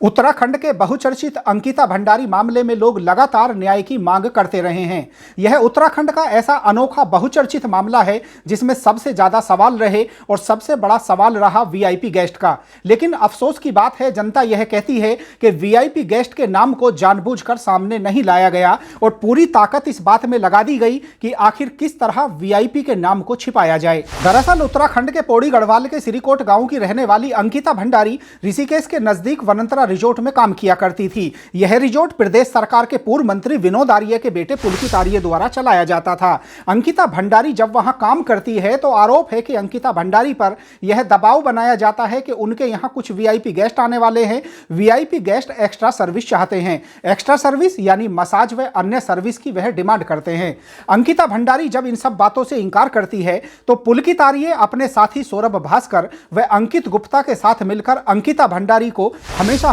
उत्तराखंड के बहुचर्चित अंकिता भंडारी मामले में लोग लगातार न्याय की मांग करते रहे हैं। यह उत्तराखंड का ऐसा अनोखा बहुचर्चित मामला है जिसमें सबसे ज्यादा सवाल रहे और सबसे बड़ा सवाल रहा वीआईपी गेस्ट का। लेकिन अफसोस की बात है, जनता यह कहती है कि वीआईपी गेस्ट के नाम को जानबूझकर सामने नहीं लाया गया और पूरी ताकत इस बात में लगा दी गई कि आखिर किस तरह वीआईपी के नाम को छिपाया जाए। दरअसल उत्तराखंड के पौड़ी गढ़वाल के सिरीकोट गांव की रहने वाली अंकिता भंडारी ऋषिकेश के नजदीक वनंतरा रिजोर्ट में काम किया करती थी। यह रिजोर्ट प्रदेश सरकार के पूर्व मंत्री विनोद आर्य के बेटे पुलकित आर्य द्वारा चलाया जाता था। अंकिता भंडारी जब वहां काम करती है तो आरोप है कि अंकिता भंडारी पर यह दबाव बनाया जाता है कि उनके यहां कुछ वीआईपी गेस्ट आने वाले हैं। वीआईपी गेस्ट एक्स्ट्रा सर्विस चाहते हैं। एक्स्ट्रा सर्विस यानी मसाज व अन्य सर्विस की वह डिमांड करते हैं। अंकिता भंडारी जब इन सब बातों से इंकार करती है तो पुलकित आर्य अपने साथी सौरभ भास्कर व अंकित गुप्ता के साथ मिलकर अंकिता भंडारी को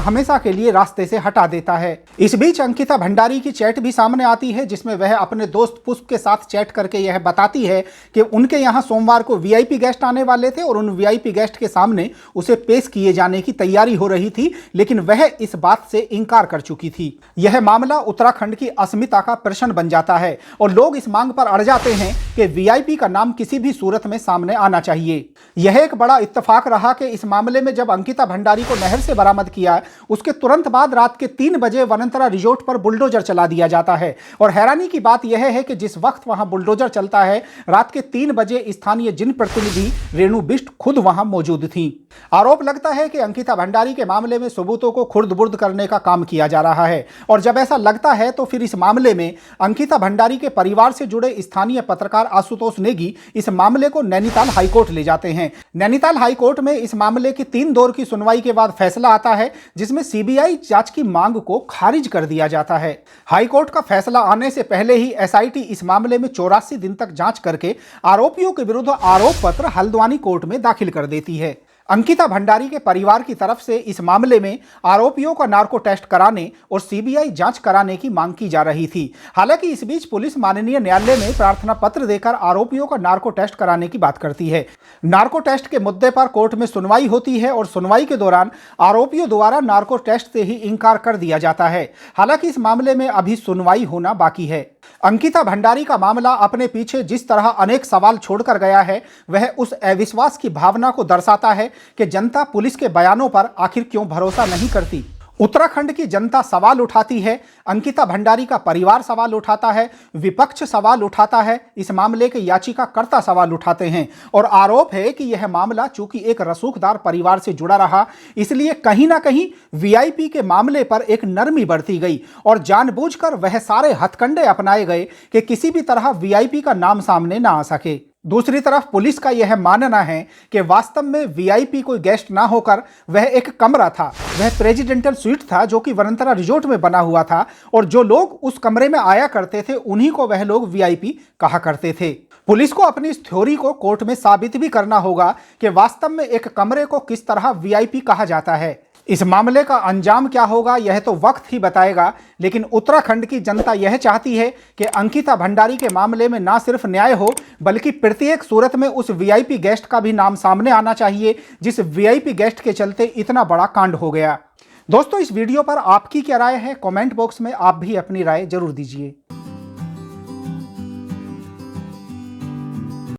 हमेशा के लिए रास्ते से हटा देता है। इस बीच अंकिता भंडारी की चैट भी सामने आती है जिसमें वह अपने दोस्त पुष्प के साथ चैट करके यह बताती है कि उनके यहां सोमवार को वीआईपी गेस्ट आने वाले थे और उन वीआईपी गेस्ट के सामने उसे पेश किए जाने की तैयारी हो रही थी, लेकिन वह इस बात से इंकार कर चुकी थी। यह मामला उत्तराखंड की अस्मिता का प्रश्न बन जाता है और लोग इस मांग पर अड़ जाते हैं कि वीआईपी का नाम किसी भी सूरत में सामने आना चाहिए। यह एक बड़ा इत्तेफाक रहा कि इस मामले में जब अंकिता भंडारी को नहर से बरामद किया उसके तुरंत बाद रात के 3 बजे वनंतरा रिजोर्ट पर बुलडोजर चला दिया जाता है। और हैरानी की बात यह है कि जिस वक्त वहां बुलडोजर चलता है रात के 3 बजे स्थानीय जनप्रतिनिधि रेणु बिष्ट खुद वहां मौजूद थी। आरोप लगता है कि अंकिता भंडारी के मामले में सबूतों को खुर्द-बुर्द करने का काम किया जा रहा है और जब ऐसा लगता है तो फिर इस मामले में अंकिता भंडारी के परिवार से जुड़े स्थानीय पत्रकार आशुतोष नेगी इस मामले को नैनीताल हाईकोर्ट ले जाते हैं। नैनीताल हाईकोर्ट में इस मामले की 3 दौर की सुनवाई के बाद फैसला आता है जिसमें सीबीआई जांच की मांग को खारिज कर दिया जाता है। हाईकोर्ट का फैसला आने से पहले ही एसआईटी इस मामले में 84 दिन तक जांच करके आरोपियों के विरुद्ध आरोप पत्र हल्द्वानी कोर्ट में दाखिल कर देती है। अंकिता भंडारी के परिवार की तरफ से इस मामले में आरोपियों का नार्को टेस्ट कराने और सीबीआई जांच कराने की मांग की जा रही थी। हालांकि इस बीच पुलिस माननीय न्यायालय में प्रार्थना पत्र देकर आरोपियों का नार्को टेस्ट कराने की बात करती है। नार्को टेस्ट के मुद्दे पर कोर्ट में सुनवाई होती है और सुनवाई के दौरान आरोपियों द्वारा नार्को टेस्ट से ही इंकार कर दिया जाता है। हालांकि इस मामले में अभी सुनवाई होना बाकी है। अंकिता भंडारी का मामला अपने पीछे जिस तरह अनेक सवाल छोड़कर गया है वह उस अविश्वास की भावना को दर्शाता है कि जनता पुलिस के बयानों पर आखिर क्यों भरोसा नहीं करती। उत्तराखंड की जनता सवाल उठाती है, अंकिता भंडारी का परिवार सवाल उठाता है, विपक्ष सवाल उठाता है, इस मामले के याचिकाकर्ता सवाल उठाते हैं और आरोप है कि यह मामला चूंकि एक रसूखदार परिवार से जुड़ा रहा इसलिए कहीं ना कहीं वीआईपी के मामले पर एक नरमी बरती गई और जानबूझकर वह सारे हथकंडे अपनाए गए कि किसी भी तरह वीआईपी का नाम सामने ना आ सके। दूसरी तरफ पुलिस का यह मानना है कि वास्तव में वीआईपी कोई गेस्ट ना होकर वह एक कमरा था। वह प्रेसिडेंशियल स्वीट था जो कि वनंतरा रिजोर्ट में बना हुआ था और जो लोग उस कमरे में आया करते थे उन्हीं को वह लोग वीआईपी कहा करते थे। पुलिस को अपनी इस थ्योरी को कोर्ट में साबित भी करना होगा कि वास्तव में एक कमरे को किस तरह वीआईपी कहा जाता है। इस मामले का अंजाम क्या होगा यह तो वक्त ही बताएगा, लेकिन उत्तराखंड की जनता यह चाहती है कि अंकिता भंडारी के मामले में ना सिर्फ न्याय हो बल्कि प्रत्येक सूरत में उस वीआईपी गेस्ट का भी नाम सामने आना चाहिए जिस वीआईपी गेस्ट के चलते इतना बड़ा कांड हो गया। दोस्तों, इस वीडियो पर आपकी क्या राय है? कमेंट बॉक्स में आप भी अपनी राय जरूर दीजिए।